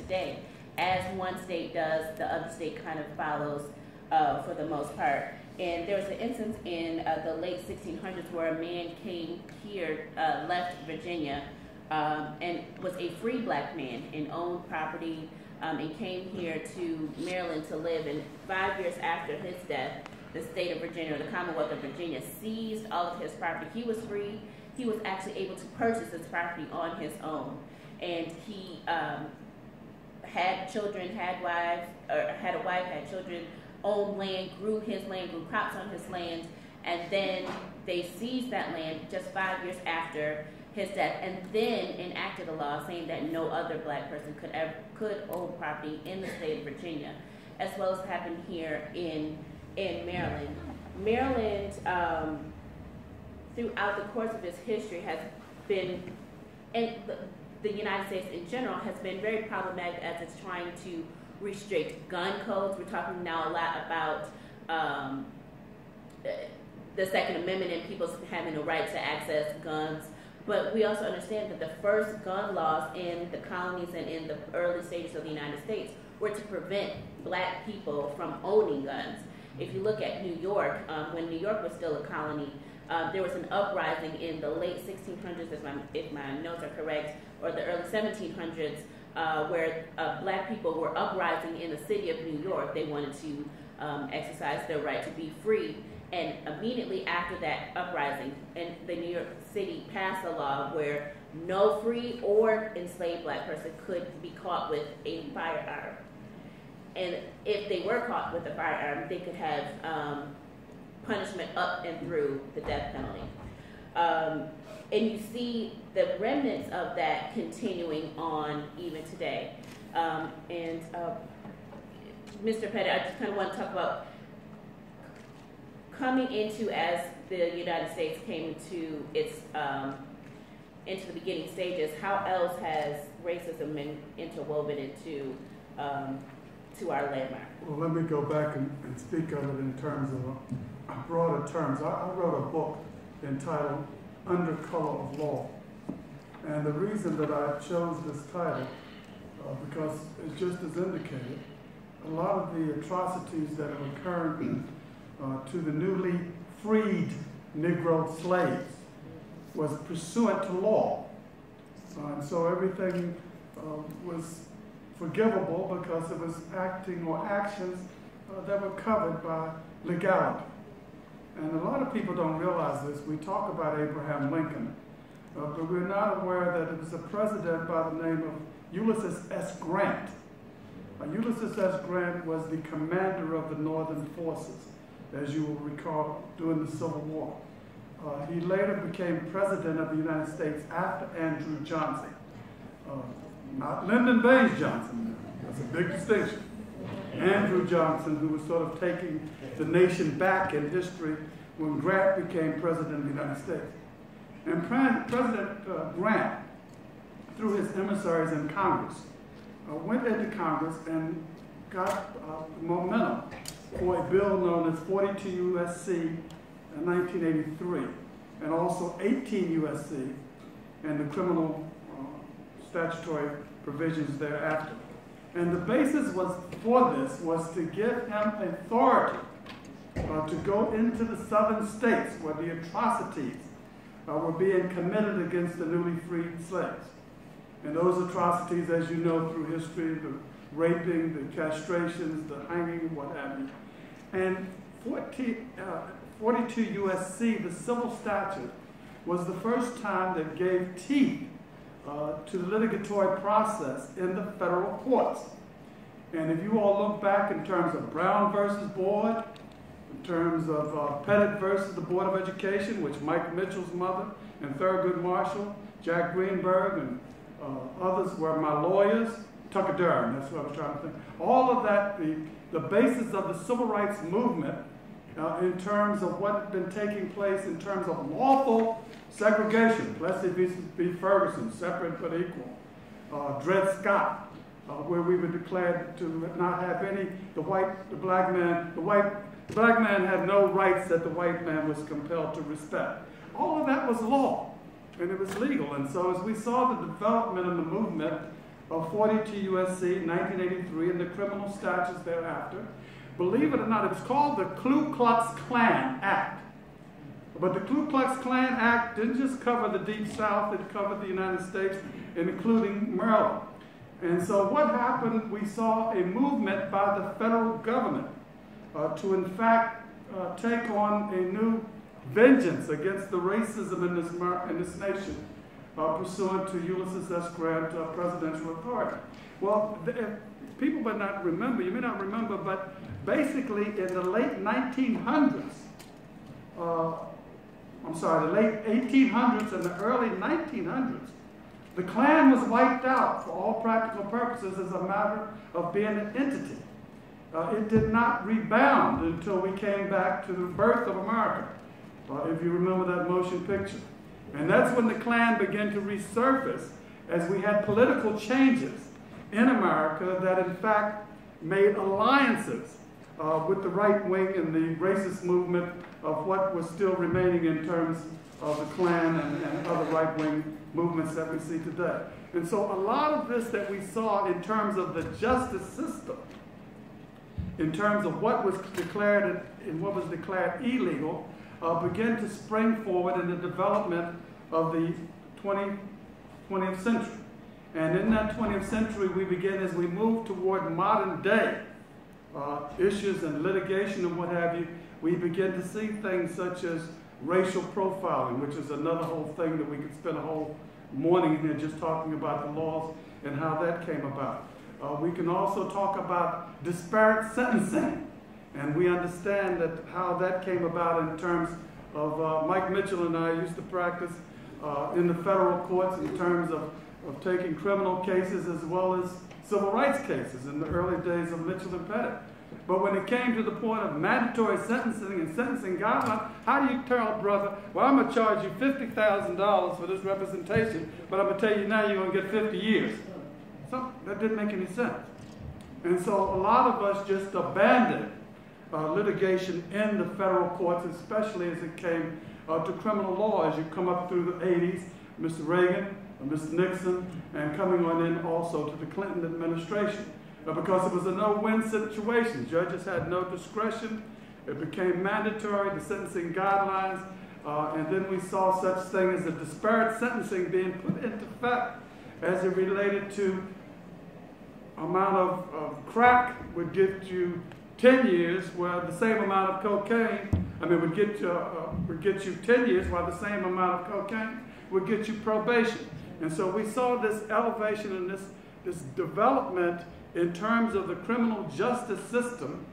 today. As one state does, the other state kind of follows for the most part. And there was an instance in the late 1600s where a man came here, left Virginia, and was a free black man and owned property, and came here to Maryland to live. And 5 years after his death, the state of Virginia, or the Commonwealth of Virginia, seized all of his property. He was free. He was actually able to purchase his property on his own. And he had children, had wives, or had a wife, had children, owned land, grew his land, grew crops on his land, and then they seized that land just 5 years after his death, and then enacted a law saying that no other black person could own property in the state of Virginia, as well as happened here in Maryland. Maryland, throughout the course of its history, has been, and the United States in general, has been very problematic as it's trying to restrict gun codes. We're talking now a lot about the Second Amendment and people having the right to access guns. But we also understand that the first gun laws in the colonies and in the early stages of the United States were to prevent black people from owning guns. If you look at New York, when New York was still a colony, there was an uprising in the late 1600s, if my notes are correct, or the early 1700s, where black people were uprising in the city of New York. They wanted to exercise their right to be free. And immediately after that uprising, and the New York City passed a law where no free or enslaved black person could be caught with a firearm. And if they were caught with a firearm, they could have punishment up and through the death penalty. And you see the remnants of that continuing on even today. Mr. Pettit, I just kind of want to talk about coming into, as the United States came into its into the beginning stages, how else has racism been interwoven into to our landmark? Well, let me go back and speak of it in terms of broader terms. I wrote a book entitled Under Color of Law. And the reason that I chose this title, because it just as indicated, a lot of the atrocities that have occurred to the newly freed Negro slaves was pursuant to law. And so everything was forgivable because it was acting or actions that were covered by legality. And a lot of people don't realize this. We talk about Abraham Lincoln, but we're not aware that it was a president by the name of Ulysses S. Grant. Ulysses S. Grant was the commander of the Northern forces, as you will recall, during the Civil War. He later became president of the United States after Andrew Johnson. Not Lyndon Baines Johnson. That's a big distinction. Andrew Johnson, who was sort of taking the nation back in history when Grant became president of the United States. And President Grant, through his emissaries in Congress, went into Congress and got momentum for a bill known as 42 U.S.C. in 1983, and also 18 U.S.C. and the criminal statutory provisions thereafter. And the basis for this was to give him authority to go into the southern states where the atrocities were being committed against the newly freed slaves. And those atrocities, as you know through history, the raping, the castrations, the hanging, what have you. And 42 U.S.C., the civil statute, was the first time that gave teeth to the litigatory process in the federal courts. And if you all look back in terms of Brown versus Board, in terms of Pettit versus the Board of Education, which Mike Mitchell's mother and Thurgood Marshall, Jack Greenberg, and others were my lawyers, Tucker Durham, that's what I was trying to think. All of that, the basis of the civil rights movement in terms of what had been taking place in terms of lawful segregation, Plessy v. Ferguson, separate but equal, Dred Scott, where we were declared to not have any, the black man had no rights that the white man was compelled to respect. All of that was law, and it was legal. And so as we saw the development of the movement 42 U.S.C. 1983 and the criminal statutes thereafter. Believe it or not, it was called the Ku Klux Klan Act. But the Ku Klux Klan Act didn't just cover the Deep South, it covered the United States, including Maryland. And so what happened, we saw a movement by the federal government to in fact take on a new vengeance against the racism in this nation, pursuant to Ulysses S. Grant presidential authority. Well, people may not remember, you may not remember, but basically in the late 1900s, the late 1800s and the early 1900s, the Klan was wiped out for all practical purposes as a matter of being an entity. It did not rebound until we came back to the birth of America, if you remember that motion picture. And that's when the Klan began to resurface as we had political changes in America that in fact made alliances with the right wing and the racist movement of what was still remaining in terms of the Klan and other right wing movements that we see today. And so a lot of this that we saw in terms of the justice system, in terms of what was declared and what was declared illegal, began to spring forward in the development of the 20th century. And in that 20th century, we begin, as we move toward modern day issues and litigation and what have you, we begin to see things such as racial profiling, which is another whole thing that we could spend a whole morning here just talking about the laws and how that came about. We can also talk about disparate sentencing, and we understand that how that came about in terms of Mike Mitchell and I used to practice in the federal courts in terms of taking criminal cases as well as civil rights cases in the early days of Mitchell and Pettit. But when it came to the point of mandatory sentencing and sentencing guidelines, how do you tell a brother, well, I'm going to charge you $50,000 for this representation, but I'm going to tell you now you're going to get 50 years. So that didn't make any sense. And so a lot of us just abandoned litigation in the federal courts, especially as it came to criminal law as you come up through the 80s, Mr. Reagan, Mr. Nixon, and coming on in also to the Clinton administration. Because it was a no-win situation. Judges had no discretion. It became mandatory, the sentencing guidelines, and then we saw such thing as a disparate sentencing being put into effect as it related to amount of crack would get you 10 years, where the same amount of cocaine, would get you 10 years, while the same amount of cocaine would get you probation. And so we saw this elevation and this development in terms of the criminal justice system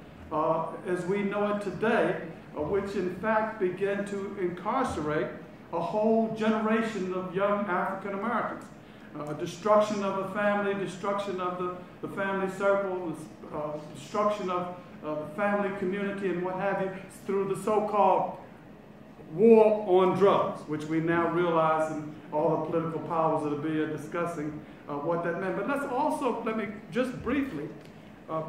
as we know it today, which in fact began to incarcerate a whole generation of young African Americans. Destruction of the family, destruction of the family circle, destruction of the family community and what have you, through the so-called war on drugs, which we now realize in all the political powers that are discussing what that meant. But let me just briefly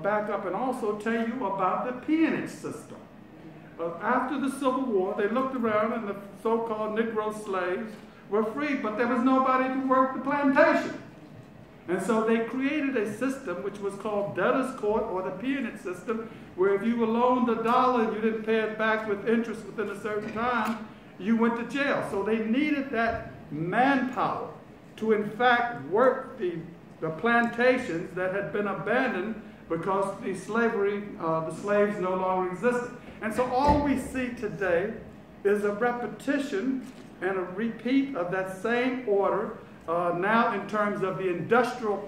back up and also tell you about the peonage system. After the Civil War, they looked around and the so-called Negro slaves were freed, but there was nobody to work the plantation. And so they created a system which was called debtor's court, or the peonage system, where if you were loaned $1 and you didn't pay it back with interest within a certain time, you went to jail. So they needed that manpower to in fact work the plantations that had been abandoned because the slaves no longer existed. And so all we see today is a repetition and a repeat of that same order, now in terms of the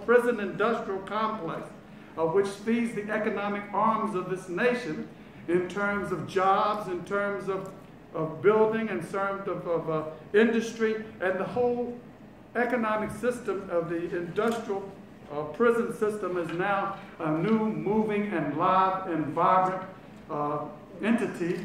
prison industrial complex, which feeds the economic arms of this nation in terms of jobs, in terms of building, in terms of industry, and the whole economic system of the industrial prison system is now a new, moving, and live and vibrant entity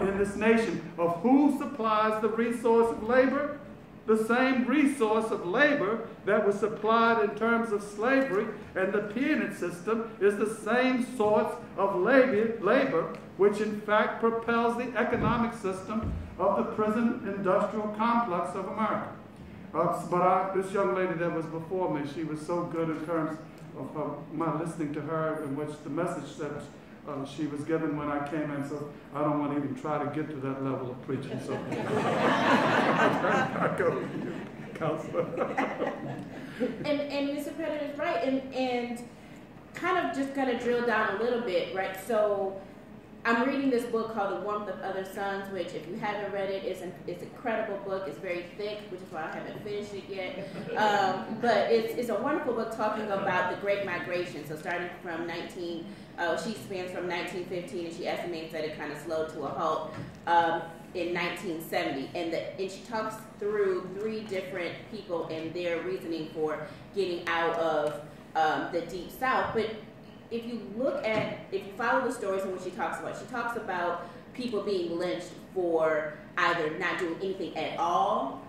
in this nation of who supplies the resource of labor. The same resource of labor that was supplied in terms of slavery and the peonage system is the same source of labor which in fact propels the economic system of the prison industrial complex of America. This young lady that was before me, she was so good in terms of my listening to her, in which the message that she was given when I came in, so I don't want to even try to get to that level of preaching. So I go to you, Counselor. and Mr. President is right, and kind of just going to drill down a little bit, right? So I'm reading this book called The Warmth of Other Suns, which, if you haven't read it, it's an incredible book. It's very thick, which is why I haven't finished it yet. But it's a wonderful book talking about the Great Migration. So starting from she spans from 1915, and she estimates that it kind of slowed to a halt in 1970. And she talks through 3 different people and their reasoning for getting out of the Deep South. But if you follow the stories in which she talks about people being lynched for either not doing anything at all,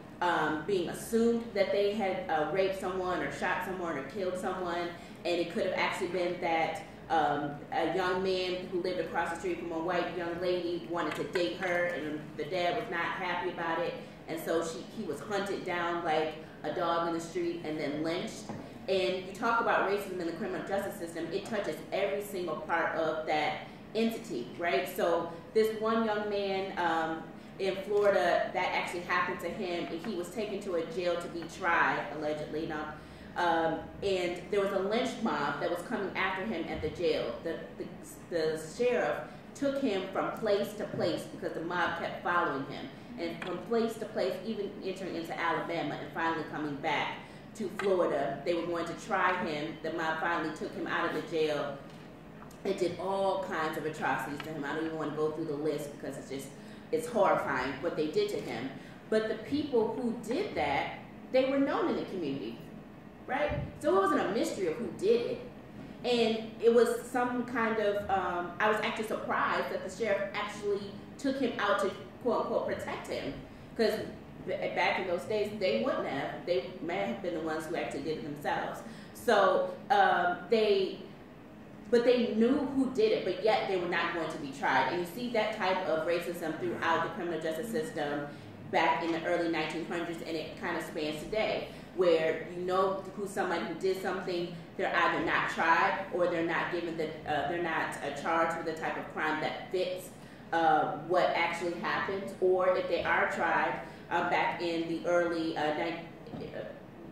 being assumed that they had raped someone or shot someone or killed someone, and it could have actually been that a young man who lived across the street from a white young lady wanted to date her, and the dad was not happy about it, and so he was hunted down like a dog in the street and then lynched. And you talk about racism in the criminal justice system, it touches every single part of that entity, right? So this one young man in Florida, that actually happened to him, and he was taken to a jail to be tried, allegedly. And there was a lynch mob that was coming after him at the jail. The sheriff took him from place to place because the mob kept following him. And from place to place, even entering into Alabama and finally coming back to Florida. They were going to try him. The mob finally took him out of the jail and did all kinds of atrocities to him. I don't even want to go through the list because it's horrifying what they did to him. But the people who did that, they were known in the community, right? So it wasn't a mystery of who did it. And it was some kind of, I was actually surprised that the sheriff actually took him out to, quote unquote, protect him. Because back in those days, they wouldn't have. They may have been the ones who actually did it themselves. So they knew who did it, but yet they were not going to be tried. And you see that type of racism throughout the criminal justice system back in the early 1900s, and it kind of spans today, where you know who somebody who did something, they're either not tried or they're not given they're not charged with the type of crime that fits what actually happened, or if they are tried. Back in the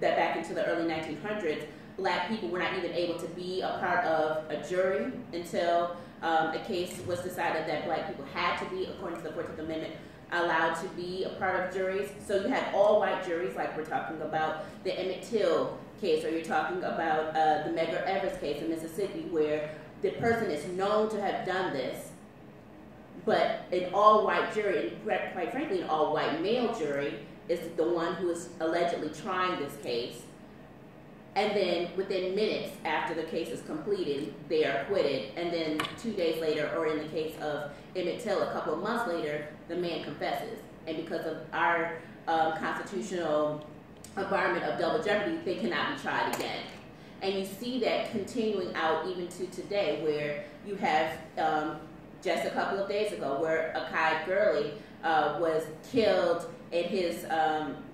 back into the early 1900s, Black people were not even able to be a part of a jury until a case was decided that Black people had to be, according to the 14th Amendment, allowed to be a part of juries. So you had all white juries, like we're talking about the Emmett Till case, or you're talking about the Medgar Evers case in Mississippi, where the person is known to have done this, but an all-white jury, and quite frankly, an all-white male jury is the one who is allegedly trying this case. And then within minutes after the case is completed, they are acquitted. And then 2 days later, or in the case of Emmett Till, a couple of months later, the man confesses. And because of our constitutional environment of double jeopardy, they cannot be tried again. And you see that continuing out even to today, where you have just a couple of days ago, where Akai Gurley was killed, and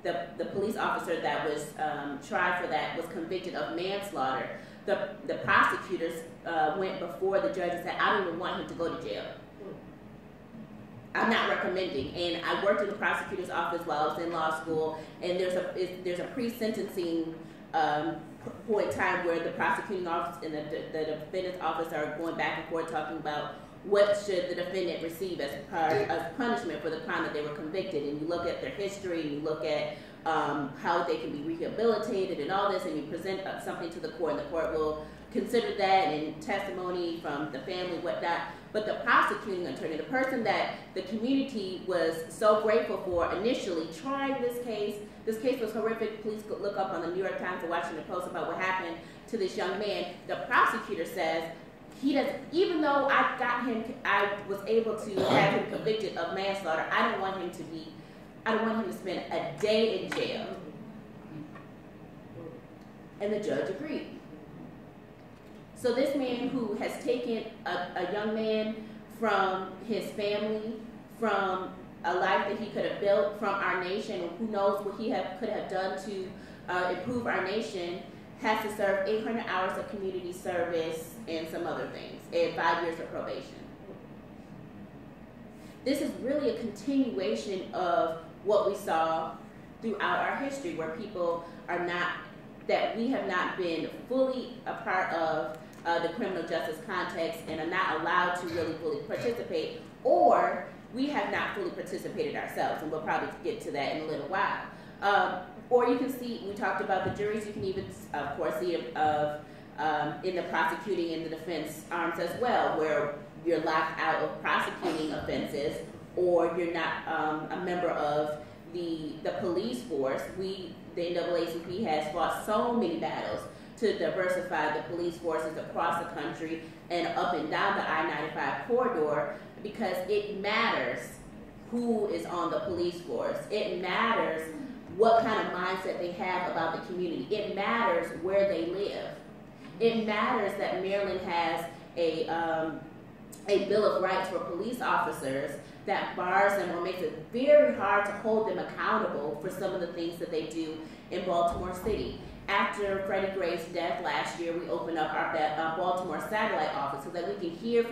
the police officer that was tried for that was convicted of manslaughter. The prosecutors went before the judge and said, "I don't even want him to go to jail. I'm not recommending." And I worked in the prosecutor's office while I was in law school, and there's a pre-sentencing point in time where the prosecuting office and the defendant's office are going back and forth talking about what should the defendant receive as punishment for the crime that they were convicted. And you look at their history, and you look at how they can be rehabilitated and all this, and you present something to the court, and the court will consider that and testimony from the family, whatnot. But the prosecuting attorney, the person that the community was so grateful for initially, tried this case. This case was horrific. Please look up on the New York Times or Washington Post about what happened to this young man. The prosecutor says, he doesn't, even though I was able to have him convicted of manslaughter, I don't want him to spend a day in jail. And the judge agreed. So this man who has taken a young man from his family, from a life that he could have built from our nation, and who knows what he could have done to improve our nation, has to serve 800 hours of community service and some other things, and 5 years of probation. This is really a continuation of what we saw throughout our history, where people are not, that we have not been fully a part of the criminal justice context and are not allowed to really fully participate, or we have not fully participated ourselves, and we'll probably get to that in a little while. Or you can see, we talked about the juries, you can even, of course, see in the prosecuting and the defense arms as well, where you're locked out of prosecuting offenses, or you're not a member of the police force. The NAACP has fought so many battles to diversify the police forces across the country and up and down the I-95 corridor, because it matters who is on the police force. It matters what kind of mindset they have about the community. It matters where they live. It matters that Maryland has a Bill of Rights for police officers that bars them or makes it very hard to hold them accountable for some of the things that they do in Baltimore City. After Freddie Gray's death last year, we opened up our Baltimore satellite office so that we can hear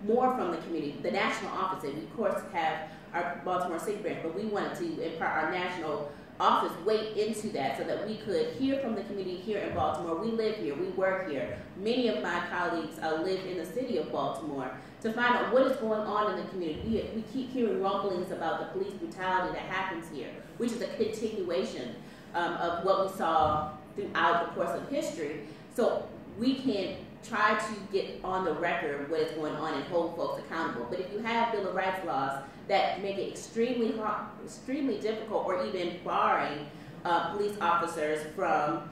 more from the community. The national office, and we of course have our Baltimore City branch, but we wanted to impart our national office weight into that so that we could hear from the community here in Baltimore. We live here, we work here. Many of my colleagues live in the city of Baltimore, to find out what is going on in the community. We keep hearing rumblings about the police brutality that happens here, which is a continuation of what we saw throughout the course of history. So we can try to get on the record what is going on and hold folks accountable. But if you have Bill of Rights laws that make it extremely hard, extremely difficult, or even barring police officers from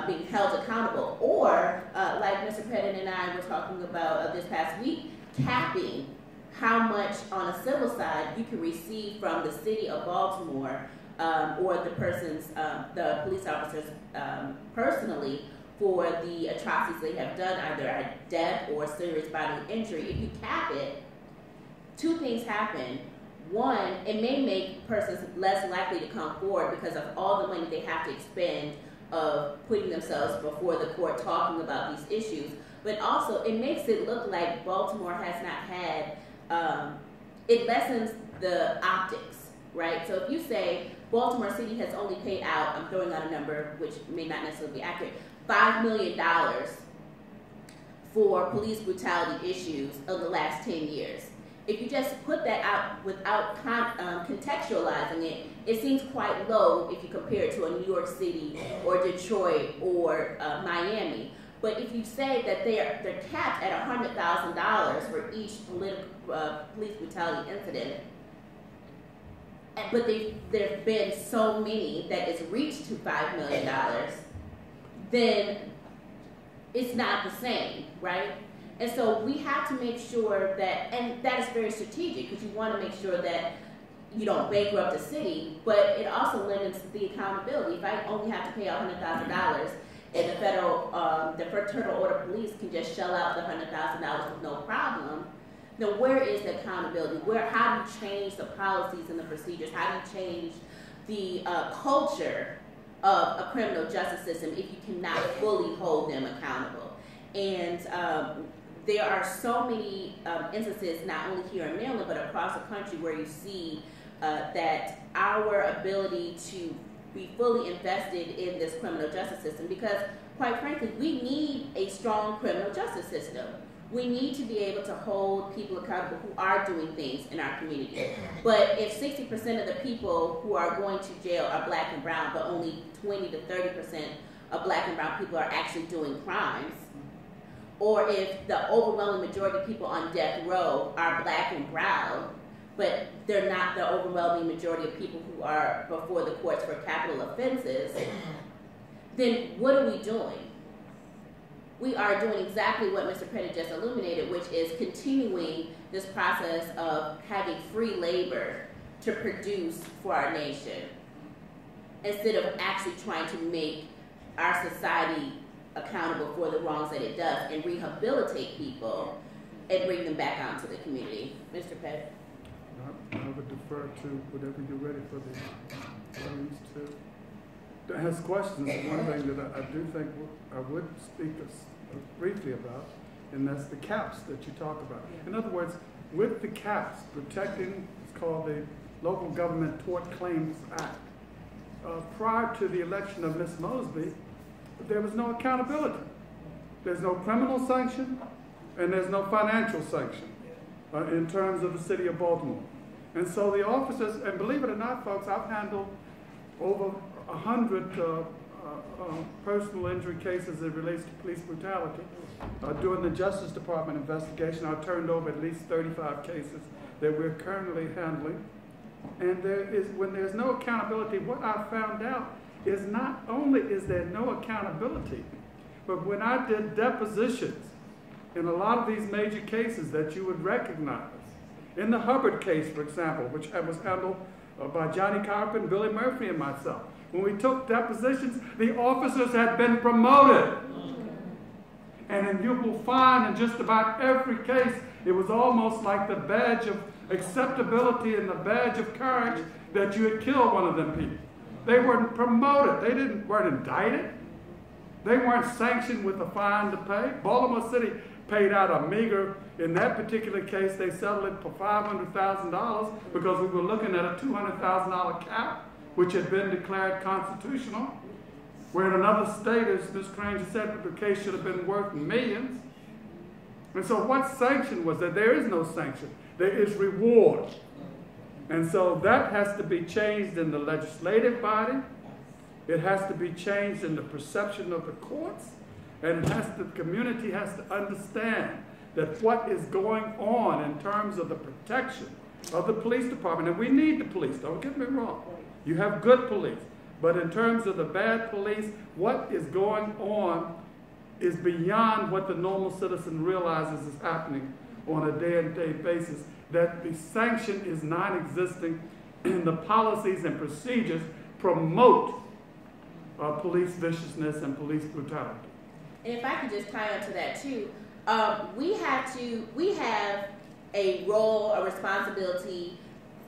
being held accountable, or like Mr. Pettit and I were talking about this past week, capping how much on a civil side you can receive from the city of Baltimore or the the police officers personally for the atrocities they have done, either at death or serious bodily injury. If you cap it, two things happen. One, it may make persons less likely to come forward because of all the money they have to expend of putting themselves before the court talking about these issues. But also, it makes it look like Baltimore has not had, it lessens the optics, right? So if you say Baltimore City has only paid out, I'm throwing out a number which may not necessarily be accurate, $5 million for police brutality issues of the last 10 years. If you just put that out without contextualizing it, it seems quite low if you compare it to a New York City or Detroit or Miami. But if you say that they're capped at $100,000 for each police brutality incident, but there have been so many that it's reached to $5 million, then it's not the same, right? And so we have to make sure that, and that is very strategic, because you want to make sure that you don't bankrupt the city, but it also limits the accountability. If I only have to pay $100,000 and the fraternal order police can just shell out the $100,000 with no problem, then where is the accountability? How do you change the policies and the procedures? How do you change the culture of a criminal justice system if you cannot fully hold them accountable? And there are so many instances, not only here in Maryland, but across the country, where you see that our ability to be fully invested in this criminal justice system, because quite frankly, we need a strong criminal justice system. We need to be able to hold people accountable who are doing things in our community. But if 60% of the people who are going to jail are black and brown, but only 20 to 30% of black and brown people are actually doing crimes, or if the overwhelming majority of people on death row are black and brown, but they're not the overwhelming majority of people who are before the courts for capital offenses, then what are we doing? We are doing exactly what Mr. Pettit just illuminated, which is continuing this process of having free labor to produce for our nation, instead of actually trying to make our society accountable for the wrongs that it does and rehabilitate people and bring them back out into the community. Mr. Pettit? I would defer to whatever you're ready for the audience to. That has questions. One thing that I do think I would speak briefly about, and that's the caps that you talk about. In other words, with the caps protecting, it's called the Local Government Tort Claims Act. Prior to the election of Ms. Mosby, there was no accountability. There's no criminal sanction, and there's no financial sanction in terms of the city of Baltimore. And so the officers, and believe it or not, folks, I've handled over 100 personal injury cases that relates to police brutality. During the Justice Department investigation, I turned over at least 35 cases that we're currently handling. And when there's no accountability, what I found out is not only is there no accountability, but when I did depositions in a lot of these major cases that you would recognize, in the Hubbard case, for example, which was handled by Johnny Carpenter, Billy Murphy, and myself, when we took depositions, the officers had been promoted. And you will find in just about every case, it was almost like the badge of acceptability and the badge of courage that you had killed one of them people. They weren't promoted. They weren't indicted. They weren't sanctioned with a fine to pay. Baltimore City paid out a meager, in that particular case, they settled it for $500,000 because we were looking at a $200,000 cap, which had been declared constitutional. Where in another state, as Ms. Granger said, the case should have been worth millions. And so what sanction was there? There is no sanction. There is reward. And so that has to be changed in the legislative body. It has to be changed in the perception of the courts. And the community has to understand that what is going on in terms of the protection of the police department, and we need the police, don't get me wrong. You have good police. But in terms of the bad police, what is going on is beyond what the normal citizen realizes is happening on a day-to-day basis, that the sanction is non-existent and the policies and procedures promote police viciousness and police brutality. And if I could just tie on to that too, we have a role, a responsibility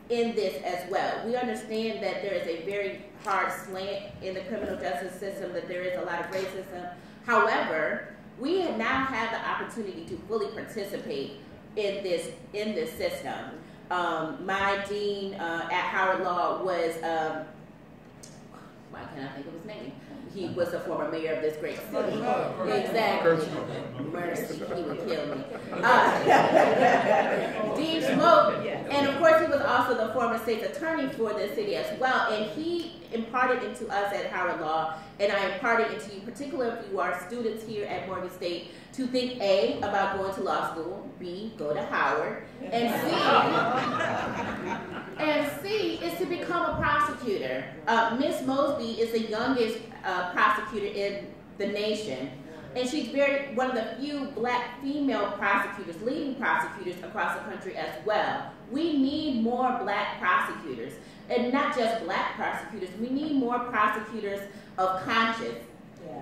in this as well. We understand that there is a very hard slant in the criminal justice system, that there is a lot of racism. However, we now have the opportunity to fully participate in this system. My dean at Howard Law was, why can't I think of his name? He was the former mayor of this great city. Exactly. Mercy, he would kill me. Dean Smoke, and of course he was also the former state's attorney for this city as well, and he imparted into us at Howard Law, and I imparted into you, particularly if you are students here at Morgan State, to think A, about going to law school, B, go to Howard, and C is to become a prosecutor. Miss Mosby is the youngest prosecutor in the nation, and she's one of the few black female prosecutors, leading prosecutors across the country as well. We need more black prosecutors, and not just black prosecutors. We need more prosecutors of conscience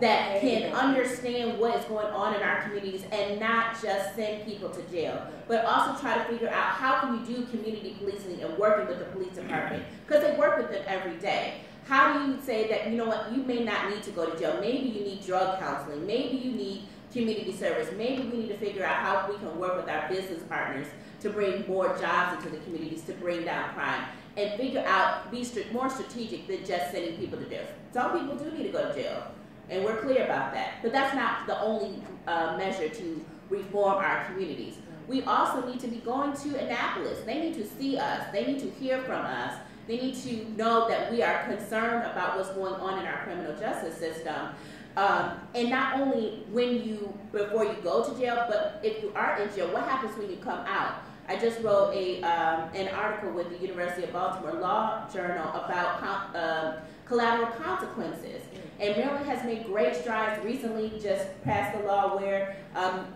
that can understand what is going on in our communities and not just send people to jail, but also try to figure out how can you do community policing and working with the police department, because they work with them every day. How do you say that, you know what, you may not need to go to jail, maybe you need drug counseling, maybe you need community service, maybe we need to figure out how we can work with our business partners to bring more jobs into the communities, to bring down crime, and figure out, be more strategic than just sending people to jail. Some people do need to go to jail, and we're clear about that. But that's not the only measure to reform our communities. We also need to be going to Annapolis. They need to see us. They need to hear from us. They need to know that we are concerned about what's going on in our criminal justice system. And not only before you go to jail, but if you are in jail, what happens when you come out? I just wrote an article with the University of Baltimore Law Journal about collateral consequences. And Maryland has made great strides recently, just passed a law where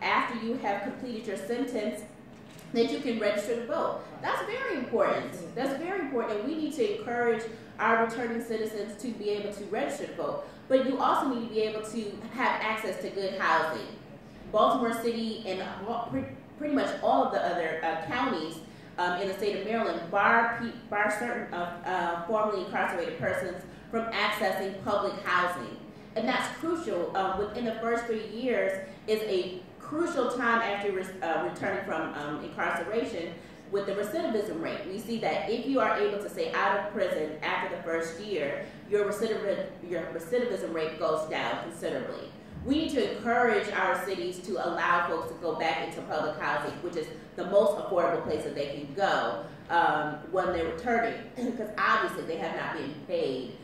after you have completed your sentence, that you can register to vote. That's very important. That's very important. And we need to encourage our returning citizens to be able to register to vote. But you also need to be able to have access to good housing. Baltimore City and pretty much all of the other counties in the state of Maryland bar certain formerly incarcerated persons from accessing public housing. And that's crucial. Within the first 3 years is a crucial time after returning from incarceration with the recidivism rate. We see that if you are able to stay out of prison after the first year, your recidivism rate goes down considerably. We need to encourage our cities to allow folks to go back into public housing, which is the most affordable place that they can go when they're returning, because obviously they have not been paid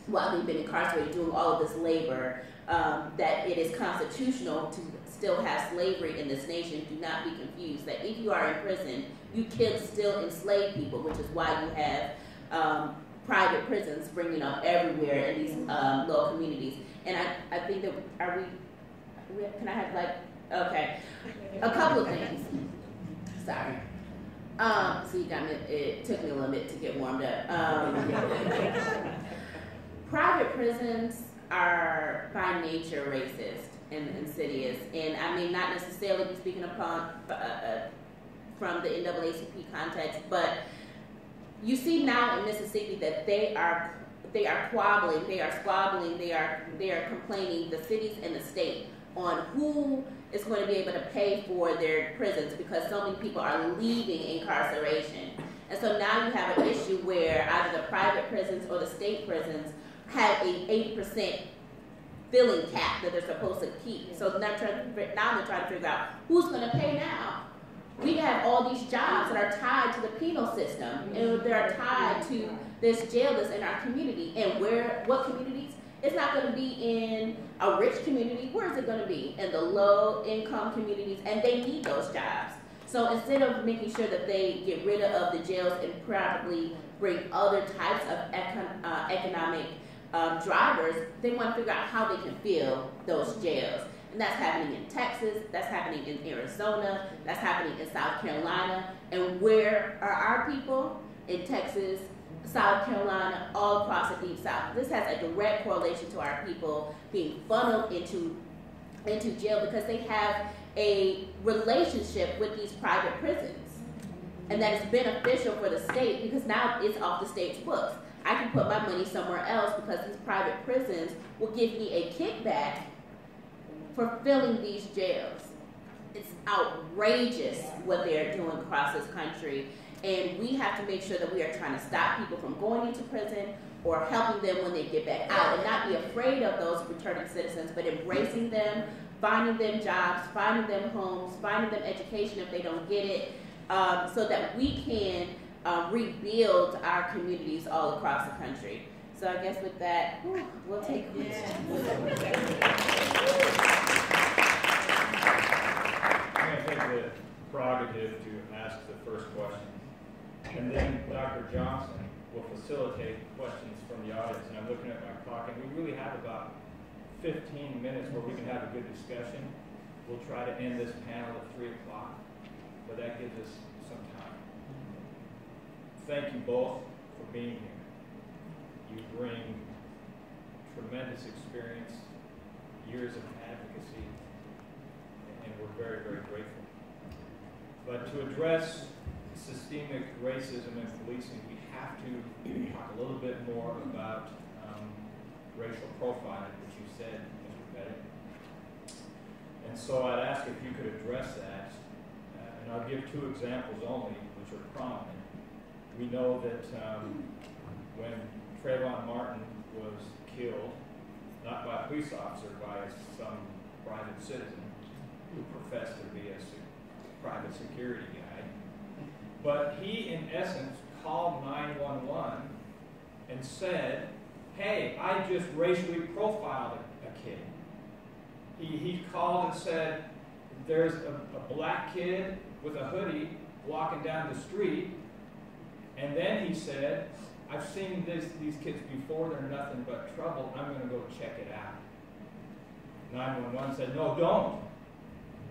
while they've been incarcerated doing all of this labor, that it is constitutional to still have slavery in this nation. Do not be confused that if you are in prison, you can still enslave people, which is why you have private prisons springing up everywhere in these little communities. And I think that, can I have okay, a couple of things. Sorry. So you got me, it took me a little bit to get warmed up. Private prisons are by nature racist and insidious, and I may not necessarily be speaking upon from the NAACP context, but you see now in Mississippi that they are squabbling, they are complaining, the cities and the state, on who is going to be able to pay for their prisons because so many people are leaving incarceration. And so now you have an issue where either the private prisons or the state prisons have a 80% filling cap that they're supposed to keep. So now they're trying to figure out who's going to pay now. We have all these jobs that are tied to the penal system, and they're tied to this jail that's in our community. And what communities? It's not going to be in a rich community. Where is it going to be? In the low-income communities, and they need those jobs. So instead of making sure that they get rid of the jails and probably bring other types of economic drivers, they want to figure out how they can fill those jails. And that's happening in Texas, that's happening in Arizona, that's happening in South Carolina. And where are our people? In Texas, South Carolina, all across the Deep South. This has a direct correlation to our people being funneled into jail because they have a relationship with these private prisons. And that is beneficial for the state because now it's off the state's books. I can put my money somewhere else because these private prisons will give me a kickback for filling these jails. It's outrageous what they're doing across this country, and we have to make sure that we are trying to stop people from going into prison or helping them when they get back out, and not be afraid of those returning citizens, but embracing them, finding them jobs, finding them homes, finding them education if they don't get it, so that we can rebuild our communities all across the country. So I guess with that, we'll take questions. I'm going to take the prerogative to ask the first question. And then Dr. Johnson will facilitate questions from the audience. And I'm looking at my clock, and we really have about 15 minutes where we can have a good discussion. We'll try to end this panel at 3 o'clock, but that gives us some time. Thank you both for being here. You bring tremendous experience, years of advocacy, and we're very, very grateful. But to address systemic racism in policing, we have to talk a little bit more about racial profiling, which you said, Mr. Pettit. And so I'd ask if you could address that, and I'll give 2 examples only, which are prominent. We know that when Trayvon Martin was killed, not by a police officer, by some private citizen who professed to be a private security guy. But he, in essence, called 911 and said, hey, I just racially profiled a kid. He called and said, there's a black kid with a hoodie walking down the street. And then he said, I've seen these kids before, they're nothing but trouble, I'm going to go check it out. 911 said, no, don't.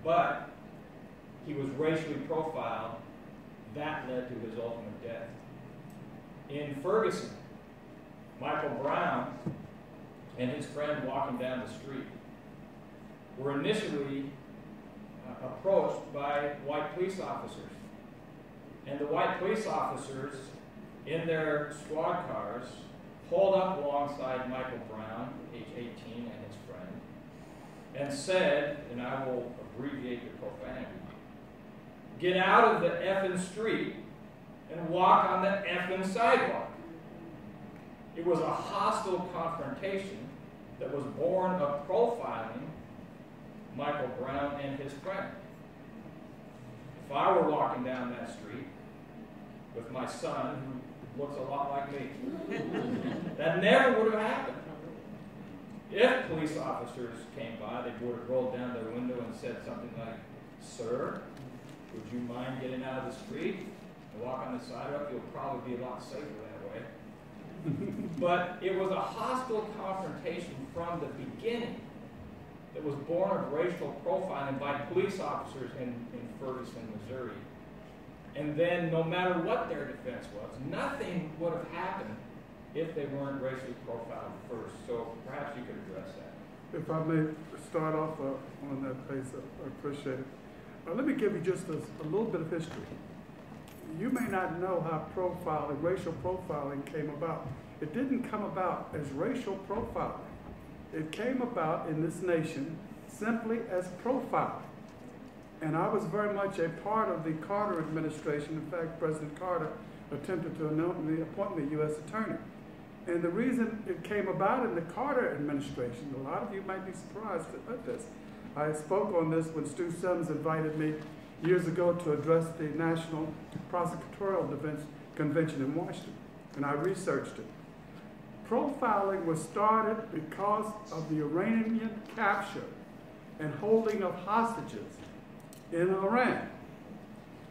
But he was racially profiled. That led to his ultimate death. In Ferguson, Michael Brown and his friend walking down the street were initially approached by white police officers And the white police officers in their squad cars pulled up alongside Michael Brown, age 18, and his friend, and said, and I will abbreviate the profanity, "Get out of the effing street and walk on the effing sidewalk." It was a hostile confrontation that was born of profiling Michael Brown and his friend. If I were walking down that street with my son, who looks a lot like me, that never would have happened. If police officers came by, they would have rolled down their window and said something like, "Sir, would you mind getting out of the street and walk on the sidewalk? You'll probably be a lot safer that way." But it was a hostile confrontation from the beginning that was born of racial profiling by police officers in Ferguson, Missouri. And then, no matter what their defense was, nothing would have happened if they weren't racially profiled first. So perhaps you could address that. If I may start off on that pace, I appreciate it. Let me give you just a little bit of history. You may not know how profiling, racial profiling came about. It didn't come about as racial profiling. It came about in this nation simply as profiling. And I was very much a part of the Carter administration. In fact, President Carter attempted to appoint me U.S. Attorney. And the reason it came about in the Carter administration, a lot of you might be surprised at this. I spoke on this when Stu Sims invited me years ago to address the National Prosecutorial Convention in Washington, and I researched it. Profiling was started because of the Iranian capture and holding of hostages in Iran.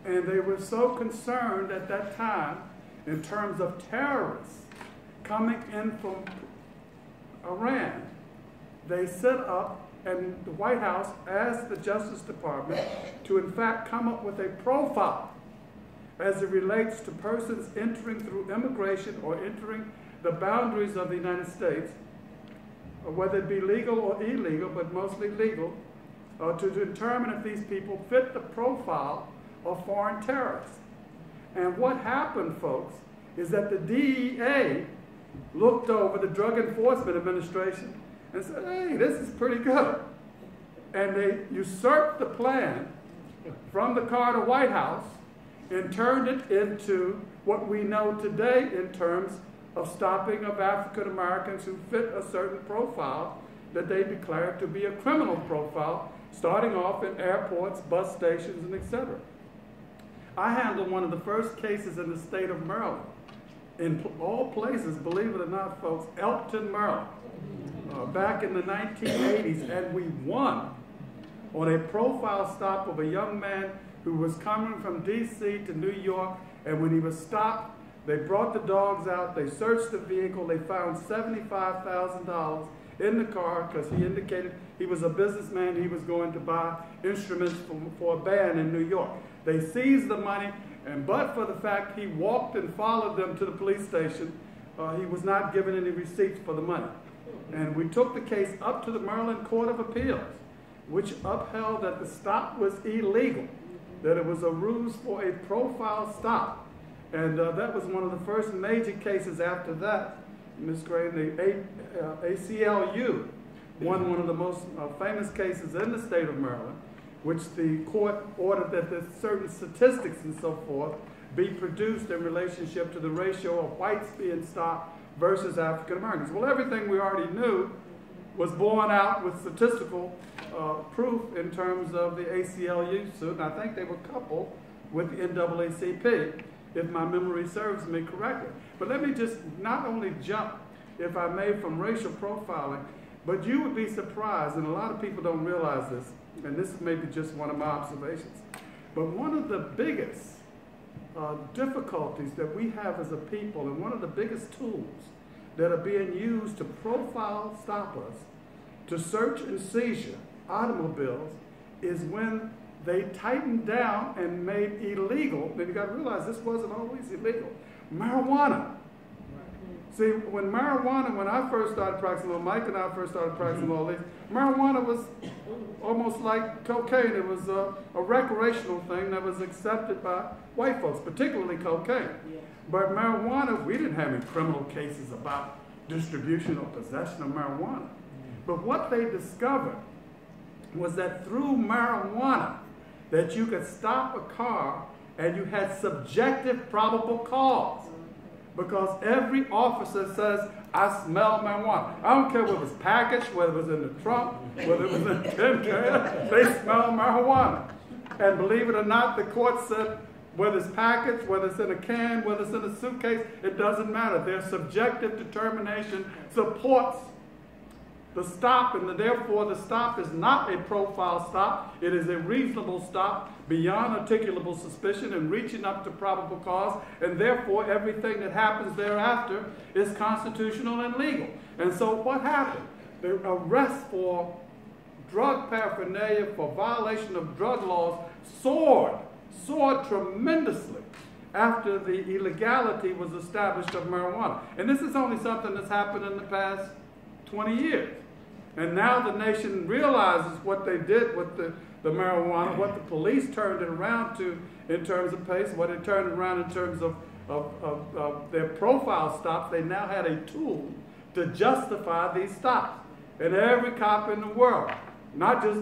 And they were so concerned at that time in terms of terrorists coming in from Iran, they set up and the White House asked the Justice Department to in fact come up with a profile as it relates to persons entering through immigration or entering the boundaries of the United States, whether it be legal or illegal, but mostly legal, to determine if these people fit the profile of foreign terrorists. And what happened, folks, is that the DEA looked over the Drug Enforcement Administration and said, "Hey, this is pretty good." And they usurped the plan from the Carter White House and turned it into what we know today in terms of stopping of African Americans who fit a certain profile that they declared to be a criminal profile, starting off in airports, bus stations, and etc. I handled one of the first cases in the state of Maryland. In all places, believe it or not, folks, Elkton, Maryland, back in the 1980s, and we won on a profile stop of a young man who was coming from D.C. to New York, and when he was stopped, they brought the dogs out, they searched the vehicle, they found $75,000 in the car because he indicated he was a businessman, he was going to buy instruments for a band in New York. They seized the money, and but for the fact he walked and followed them to the police station, he was not given any receipts for the money. And we took the case up to the Maryland Court of Appeals, which upheld that the stop was illegal, that it was a ruse for a profile stop. And that was one of the first major cases after that. Ms. Gray, the ACLU won one of the most famous cases in the state of Maryland, which the court ordered that the certain statistics and so forth be produced in relationship to the ratio of whites being stopped versus African Americans. Well, everything we already knew was borne out with statistical proof in terms of the ACLU suit, and I think they were coupled with the NAACP, if my memory serves me correctly. But let me just not only jump, if I may, from racial profiling, but you would be surprised, and a lot of people don't realize this, and this may be just one of my observations, but one of the biggest difficulties that we have as a people, and one of the biggest tools that are being used to profile stoppers, to search and seizure automobiles, is when they tightened down and made illegal, and you got to realize this wasn't always illegal, marijuana. See, when I first started practicing law, Mike and I first started practicing law, marijuana was almost like cocaine. It was a recreational thing that was accepted by white folks, particularly cocaine. But marijuana, we didn't have any criminal cases about distribution or possession of marijuana. But what they discovered was that through marijuana, that you could stop a car and you had subjective probable cause. Because every officer says, I smell marijuana. I don't care whether it was packaged, whether it was in the trunk, whether it was in the tin can, they smell marijuana. And believe it or not, the court said, whether it's packaged, whether it's in a can, whether it's in a suitcase, it doesn't matter. Their subjective determination supports the stop, and therefore the stop is not a profile stop. It is a reasonable stop beyond articulable suspicion and reaching up to probable cause, and therefore everything that happens thereafter is constitutional and legal. And so what happened? The arrest for drug paraphernalia for violation of drug laws soared tremendously after the illegality was established of marijuana. And this is only something that's happened in the past 20 years. And now the nation realizes what they did with the marijuana, what the police turned it around to in terms of pace, what it turned around in terms of their profile stops. They now had a tool to justify these stops. And every cop in the world, not just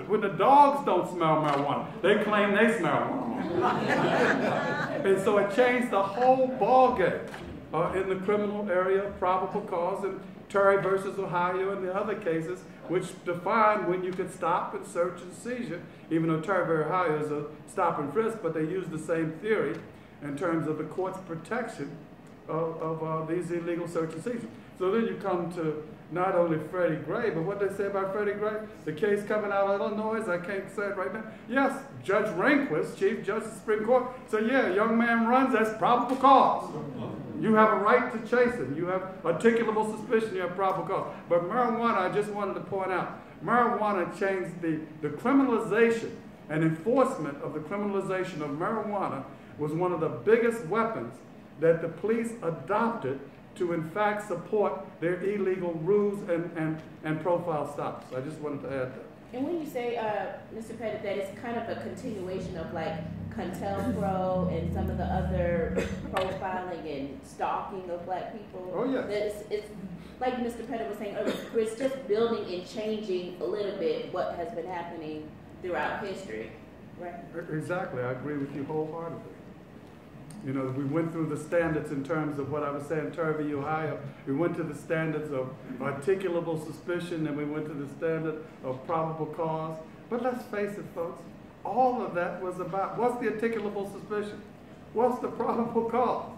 when the dogs don't smell marijuana, they claim they smell marijuana. And so it changed the whole ballgame in the criminal area of probable cause, and Terry versus Ohio and the other cases, which define when you can stop and search and seizure, even though Terry versus Ohio is a stop and frisk, but they use the same theory in terms of the court's protection of these illegal search and seizure. So then you come to not only Freddie Gray, but what they say about Freddie Gray, the case coming out of Illinois, I can't say it right now. Yes, Judge Rehnquist, Chief Justice of the Supreme Court, said, yeah, a young man runs, that's probable cause. You have a right to chase him. You have articulable suspicion, you have probable cause. But marijuana, I just wanted to point out, marijuana changed the criminalization and enforcement of the criminalization of marijuana was one of the biggest weapons that the police adopted to in fact support their illegal rules and profile stops. I just wanted to add that. And when you say, Mr. Pettit, that it's kind of a continuation of like CONTELPRO and some of the other profiling and stalking of black people. Oh, yeah. It's like Mr. Pettit was saying earlier, it's just building and changing a little bit what has been happening throughout history, right? Exactly. I agree with you wholeheartedly. You know, we went through the standards in terms of what I was saying, Terry v. Ohio. We went to the standards of articulable suspicion, and we went to the standard of probable cause. But let's face it, folks, all of that was about, what's the articulable suspicion? What's the probable cause?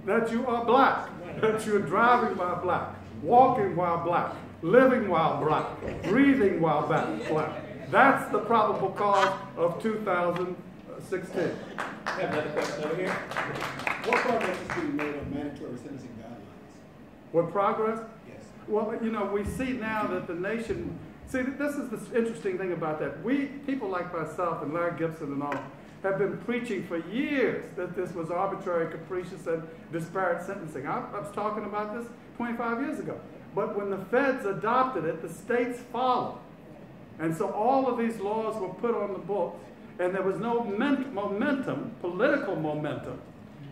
That you are black, that you're driving while black, walking while black, living while black, breathing while black. That's the probable cause of 2016. I have another question over here. What progress is being made on mandatory sentencing guidelines? What progress? Yes. Well, you know, we see now that the nation, see, this is the interesting thing about that. We, people like myself and Larry Gibson and all, have been preaching for years that this was arbitrary, capricious, and disparate sentencing. I was talking about this 25 years ago. But when the feds adopted it, the states followed. And so all of these laws were put on the books, and there was no momentum, political momentum,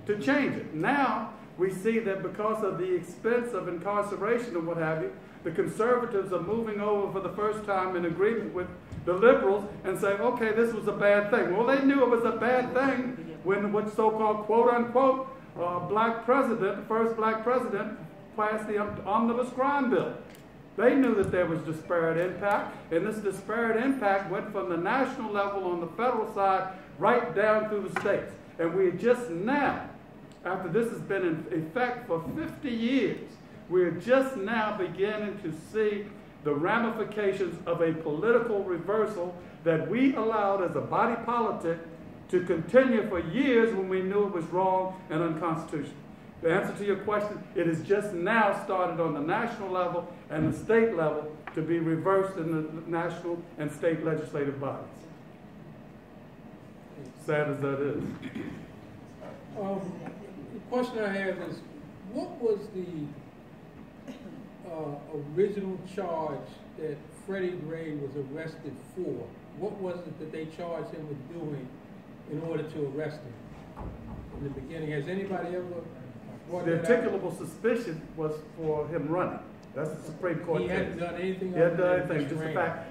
to change it. Now, we see that because of the expense of incarceration and what have you, the conservatives are moving over for the first time in agreement with the liberals and saying, okay, this was a bad thing. Well, they knew it was a bad thing when what so-called quote-unquote black president, the first black president, passed the omnibus crime bill. They knew that there was disparate impact, and this disparate impact went from the national level on the federal side right down through the states. And we just now, after this has been in effect for 50 years, we're just now beginning to see the ramifications of a political reversal that we allowed as a body politic to continue for years when we knew it was wrong and unconstitutional. The answer to your question, it is just now started on the national level and the state level to be reversed in the national and state legislative bodies. Sad as that is. The question I have is, what was the original charge that Freddie Gray was arrested for? What was it that they charged him with doing in order to arrest him in the beginning? Has anybody ever brought The that out? articulable suspicion was for him running. That's the Supreme Court He case. hadn't done anything. He hadn't done other than anything, just the ran. fact.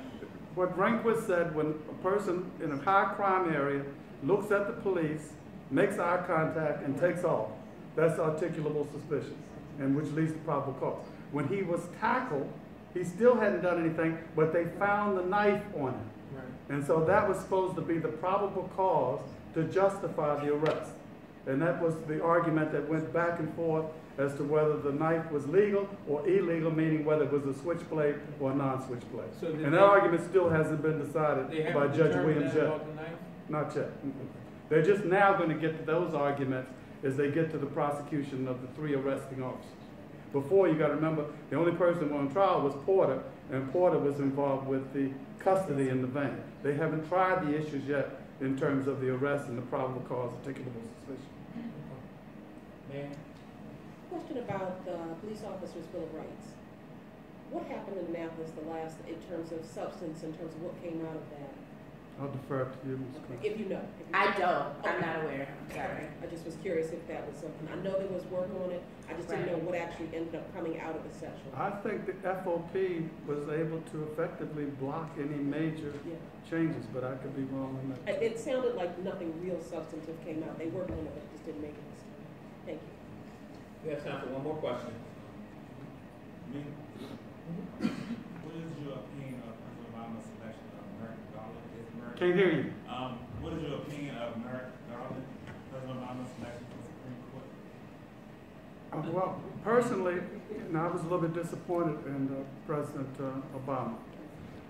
What Rehnquist said, when a person in a high crime area looks at the police, makes eye contact, and takes off, that's articulable suspicion, and which leads to probable cause. When he was tackled, he still hadn't done anything, but they found the knife on him. Right. And so that was supposed to be the probable cause to justify the arrest. And that was the argument that went back and forth as to whether the knife was legal or illegal, meaning whether it was a switchblade or a non-switchblade. So did And they- that argument still hasn't been They decided by haven't Judge determined Williams that yet. about the knife? Not yet. They're just now going to get to those arguments as they get to the prosecution of the 3 arresting officers. Before, you got to remember, the only person on trial was Porter, and Porter was involved with the custody in the van. They haven't tried the issues yet in terms of the arrest and the probable cause of articulable suspicion. Ma'am? Question about the police officers' Bill of Rights. What happened in Annapolis in terms of substance, in terms of what came out of that? I'll defer to you, Ms. Clinton. If you know. I don't. I'm not aware. I'm sorry. I just was curious if that was something. I know there was work on it. I just didn't know what actually ended up coming out of the session. I think the FOP was able to effectively block any major Yeah. changes, but I could be wrong on that. It sounded like nothing real substantive came out. They worked on it, but just didn't make it. Thank you. We have time for one more question. Me? What is your opinion of President Obama's selection of Merrick Garland? Can't hear you. What is your opinion of Merrick Garland, President Obama's selection for the Supreme Court? Well, personally, I was a little bit disappointed in President Obama.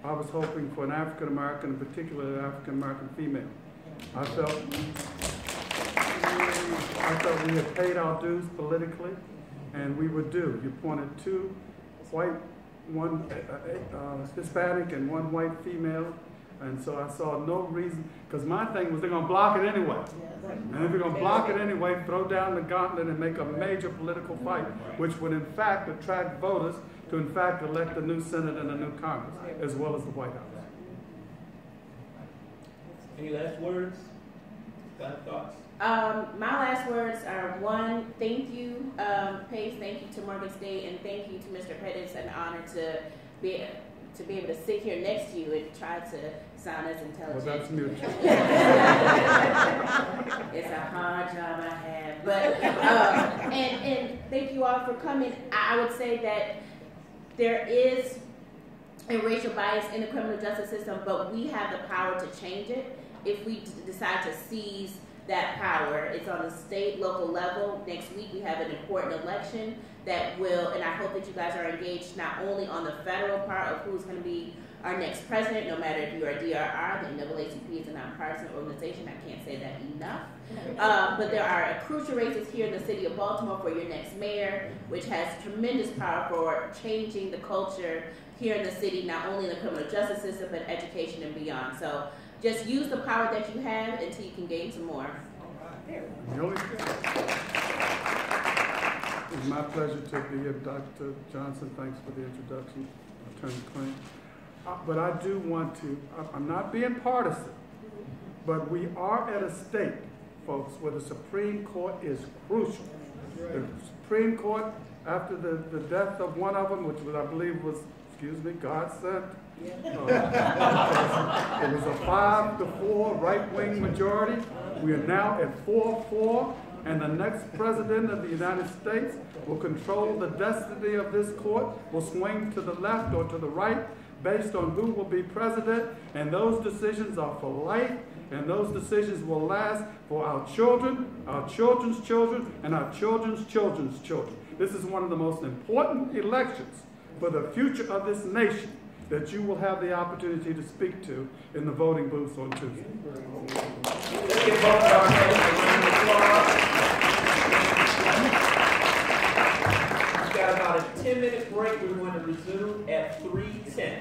I was hoping for an African American, in particular an African American female. I felt we had paid our dues politically, and we were due. You pointed 2 white, one Hispanic, and 1 white female. And so I saw no reason, because my thing was they're going to block it anyway. And if you're going to block it anyway, throw down the gauntlet and make a major political fight, which would in fact attract voters to in fact elect a new Senate and a new Congress, as well as the White House. Any last words? Final thoughts? My last words are 1, thank you, Pace, thank you to Morgan State, and thank you to Mr. Pettis. It's an honor to be able to sit here next to you and try to sound as intelligent. Well, that's mutual. It's a hard job I have, but and thank you all for coming. I would say that there is a racial bias in the criminal justice system, but we have the power to change it if we decide to seize that power. It's on the state, local level. Next week we have an important election that will, and I hope that you guys are engaged not only on the federal part of who's going to be our next president, no matter if you're a DRR, the NAACP is a nonpartisan organization, I can't say that enough. But there are crucial races here in the city of Baltimore for your next mayor, which has tremendous power for changing the culture here in the city, not only in the criminal justice system, but education and beyond. So just use the power that you have until you can gain some more. It's my pleasure to be here, Dr. Johnson. Thanks for the introduction, Attorney Clinton. But I do want to, I'm not being partisan, but we are at a state, folks, where the Supreme Court is crucial. The Supreme Court, after the death of one of them, which was, I believe was, God sent, it was a 5-4 right-wing majority. We are now at 4-4, and the next president of the United States will control the destiny of this court, will swing to the left or to the right based on who will be president, and those decisions are for life, and those decisions will last for our children, our children's children, and our children's children's children. This is one of the most important elections for the future of this nation that you will have the opportunity to speak to in the voting booths on Tuesday. Let's give both of our panelists a round of applause. We've got about a 10-minute break. We're going to resume at 3:10.